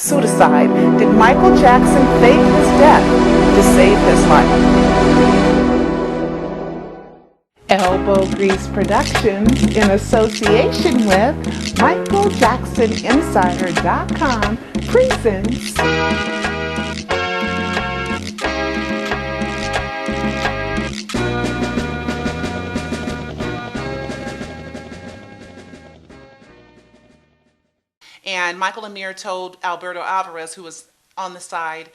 Pseudocide. Did Michael Jackson fake his death to save his life? Elbow Grease Productions, in association with MichaelJacksonInsider.com, presents And Michael Amir told Alberto Alvarez, who was on the side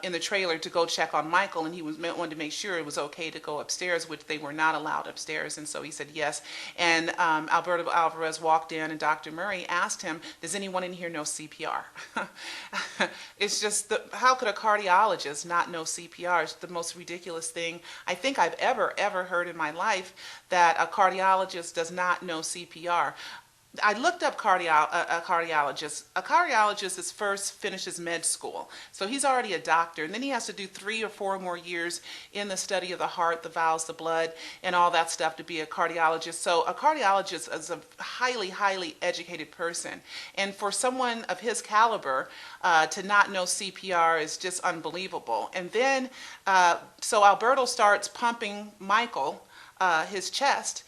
in the trailer, to go check on Michael, and he wanted to make sure it was okay to go upstairs, which they were not allowed upstairs, and so he said yes. And Alberto Alvarez walked in, and Dr. Murray asked him, does anyone in here know CPR? It's just, how could a cardiologist not know CPR? It's the most ridiculous thing I think I've ever heard in my life, that a cardiologist does not know CPR. I looked up a cardiologist. A cardiologist is first finishes med school, so he's already a doctor, and then he has to do 3 or 4 more years in the study of the heart, the valves, the blood, and all that stuff to be a cardiologist. So a cardiologist is a highly educated person, and for someone of his caliber to not know CPR is just unbelievable. And then so Alberto starts pumping Michael his chest.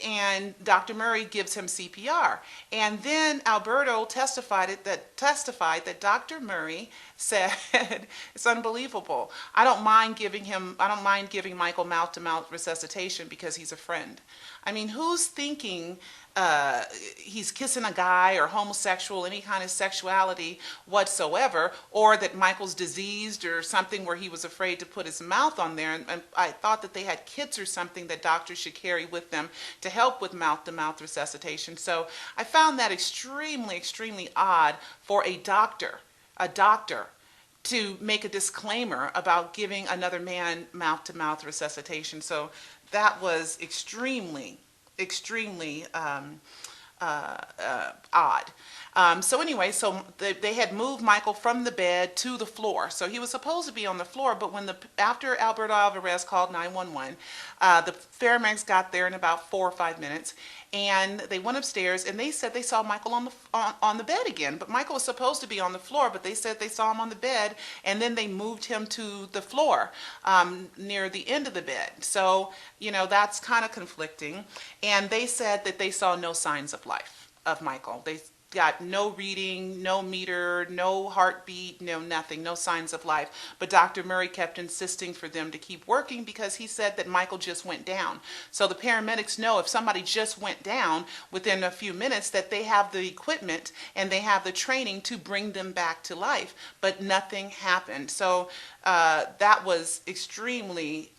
And Dr. Murray gives him CPR. And then Alberto testified that Dr. Murray said, it's unbelievable. I don't mind giving Michael mouth-to-mouth resuscitation because he's a friend. I mean, who's thinking he's kissing a guy or homosexual, any kind of sexuality whatsoever, or that Michael's diseased or something where he was afraid to put his mouth on there? And I thought that they had kits or something that doctors should carry with them to help with mouth-to-mouth resuscitation. So I found that extremely odd for a doctor to make a disclaimer about giving another man mouth-to-mouth resuscitation. So that was extremely odd. So anyway, so they had moved Michael from the bed to the floor. So he was supposed to be on the floor, but after Alberto Alvarez called 911, the paramedics got there in about 4 or 5 minutes, and they went upstairs, and they said they saw Michael on the bed again. But Michael was supposed to be on the floor, but they said they saw him on the bed, and then they moved him to the floor near the end of the bed. So, you know, that's kind of conflicting. And they said that they saw no signs of life of Michael. They got no reading, no meter, no heartbeat, no nothing, no signs of life. But Dr. Murray kept insisting for them to keep working because he said that Michael just went down. So the paramedics know if somebody just went down within a few minutes that they have the equipment and they have the training to bring them back to life. But nothing happened. So that was extremely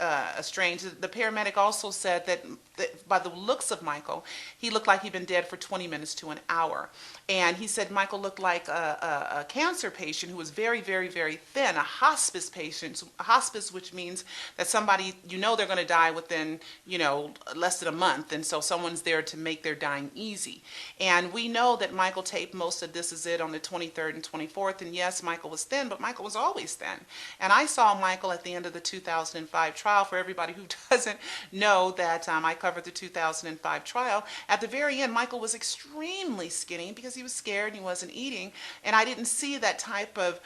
strange. The paramedic also said that by the looks of Michael, he looked like he'd been dead for 20 minutes to an hour. And he said Michael looked like a cancer patient who was very thin, a hospice patient. Hospice, which means that somebody, you know, they're going to die within, you know, less than a month. And so someone's there to make their dying easy. And we know that Michael taped most of This Is It on the 23rd and 24th. And yes, Michael was thin, but Michael was always thin. And I saw Michael at the end of the 2005 trial. For everybody who doesn't know that I covered the 2005 trial, at the very end, Michael was extremely skinny because he was scared and he wasn't eating. And I didn't see that type of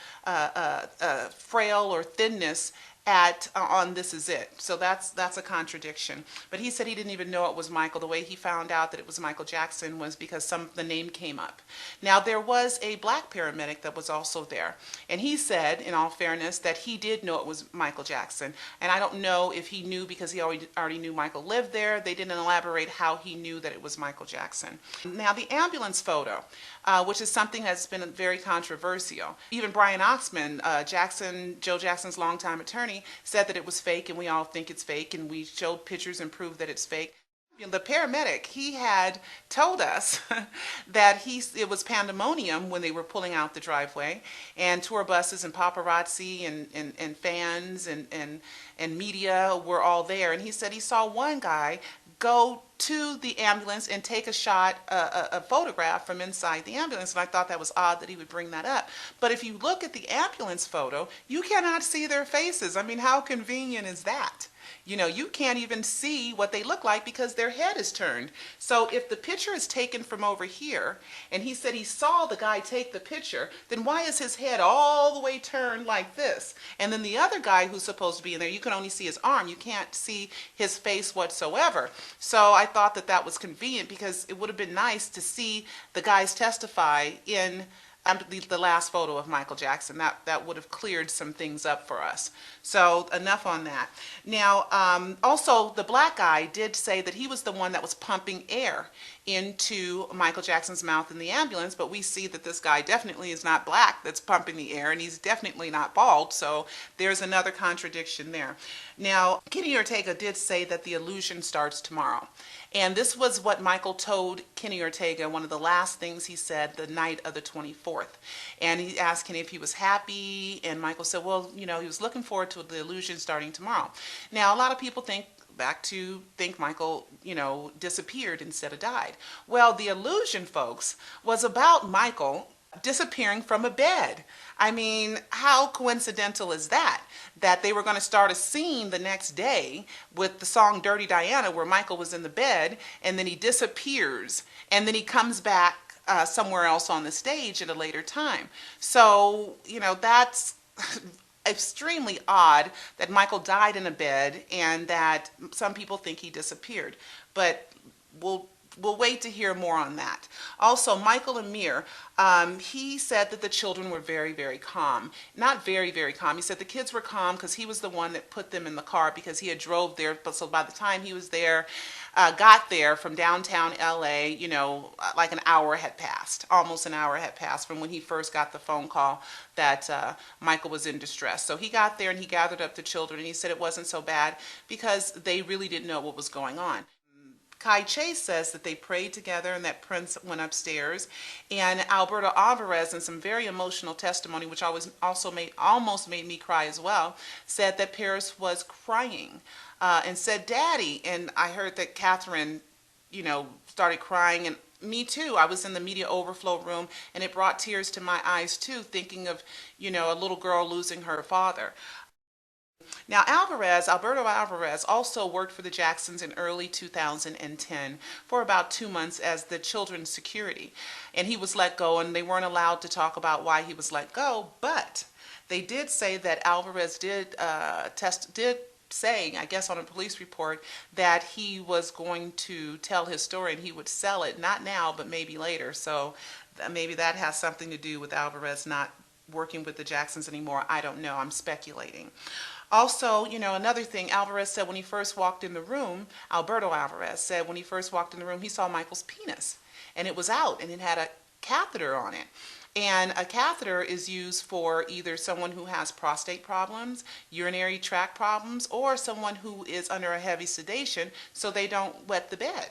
frail or thinness on This Is It. So that's a contradiction. But he said he didn't even know it was Michael. The way he found out that it was Michael Jackson was because the name came up. Now, there was a black paramedic that was also there, and he said, in all fairness, that he did know it was Michael Jackson. And I don't know if he knew because he already knew Michael lived there. They didn't elaborate how he knew that it was Michael Jackson. Now, the ambulance photo, which is something that's been very controversial. Even Brian Oxman, Joe Jackson's longtime attorney, said that it was fake, and we all think it's fake, and we showed pictures and proved that it's fake. The paramedic, he had told us that it was pandemonium when they were pulling out the driveway, and tour buses and paparazzi and fans and media were all there. And he said he saw one guy go to the ambulance and take a photograph from inside the ambulance. And I thought that was odd that he would bring that up. But if you look at the ambulance photo, you cannot see their faces. I mean, how convenient is that? You can't even see what they look like because their head is turned. So if the picture is taken from over here, and he said he saw the guy take the picture, then why is his head all the way turned like this? And then the other guy who's supposed to be in there, you can only see his arm. You can't see his face whatsoever. So I thought that that was convenient because it would have been nice to see the guys testify in the last photo of Michael Jackson. That would have cleared some things up for us. So enough on that. Now, also the black guy did say that he was the one that was pumping air into Michael Jackson's mouth in the ambulance, but we see that this guy definitely is not black that's pumping the air, and he's definitely not bald, so there's another contradiction there. Now, Kenny Ortega did say that the illusion starts tomorrow, and this was what Michael told Kenny Ortega, one of the last things he said the night of the 24th, and he asked Kenny if he was happy, and Michael said, well, he was looking forward to the illusion starting tomorrow. Now, a lot of people think Michael, disappeared instead of died. Well, the illusion, folks, was about Michael disappearing from a bed. I mean, how coincidental is that? That they were going to start a scene the next day with the song Dirty Diana where Michael was in the bed and then he disappears and then he comes back somewhere else on the stage at a later time. So, that's extremely odd that Michael died in a bed and that some people think he disappeared, but we'll wait to hear more on that. Also, Michael Amir, he said that the children were very, very calm. Not very, very calm. He said the kids were calm because he was the one that put them in the car because he had drove there. So by the time he was there, got there from downtown LA, like an hour had passed. Almost an hour had passed from when he first got the phone call that Michael was in distress. So he got there and he gathered up the children and he said it wasn't so bad because they really didn't know what was going on. Kai Chase says that they prayed together and that Prince went upstairs. And Alberto Alvarez, in some very emotional testimony, which almost made me cry as well, said that Paris was crying and said, "Daddy." And I heard that Catherine, started crying, and me too. I was in the media overflow room and it brought tears to my eyes too, thinking of, a little girl losing her father. Now, Alberto Alvarez also worked for the Jacksons in early 2010 for about 2 months as the children's security. And he was let go, and they weren't allowed to talk about why he was let go, but they did say that Alvarez did say, I guess on a police report, that he was going to tell his story and he would sell it, not now, but maybe later. So maybe that has something to do with Alvarez not working with the Jacksons anymore. I don't know. I'm speculating. Also, another thing, Alvarez said when he first walked in the room, Alberto Alvarez said when he first walked in the room, he saw Michael's penis, and it was out, and it had a catheter on it. And a catheter is used for either someone who has prostate problems, urinary tract problems, or someone who is under a heavy sedation so they don't wet the bed.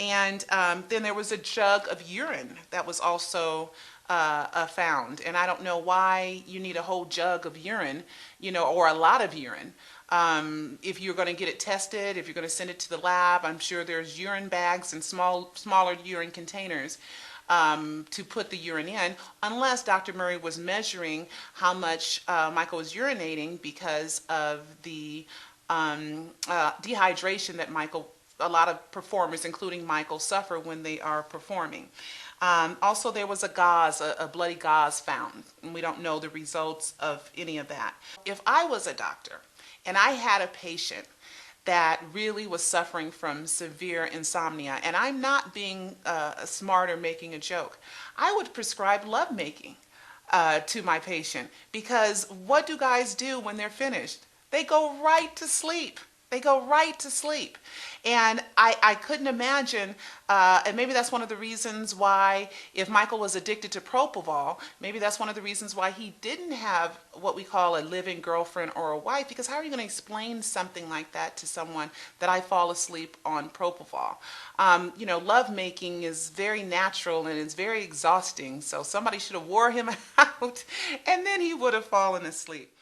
And then there was a jug of urine that was also found. And I don't know why you need a whole jug of urine, or a lot of urine. If you're going to get it tested, if you're going to send it to the lab, I'm sure there's urine bags and smaller urine containers to put the urine in, unless Dr. Murray was measuring how much Michael was urinating because of the dehydration that a lot of performers, including Michael, suffer when they are performing. Also, there was a bloody gauze found, and we don't know the results of any of that. If I was a doctor and I had a patient that really was suffering from severe insomnia, and I'm not being smart or making a joke, I would prescribe lovemaking to my patient, because what do guys do when they're finished? They go right to sleep. They go right to sleep. And I couldn't imagine, and maybe that's one of the reasons why, if Michael was addicted to propofol, maybe that's one of the reasons why he didn't have what we call a living girlfriend or a wife, because how are you going to explain something like that to someone, that I fall asleep on propofol? Lovemaking is very natural and it's very exhausting, so somebody should have wore him out and then he would have fallen asleep.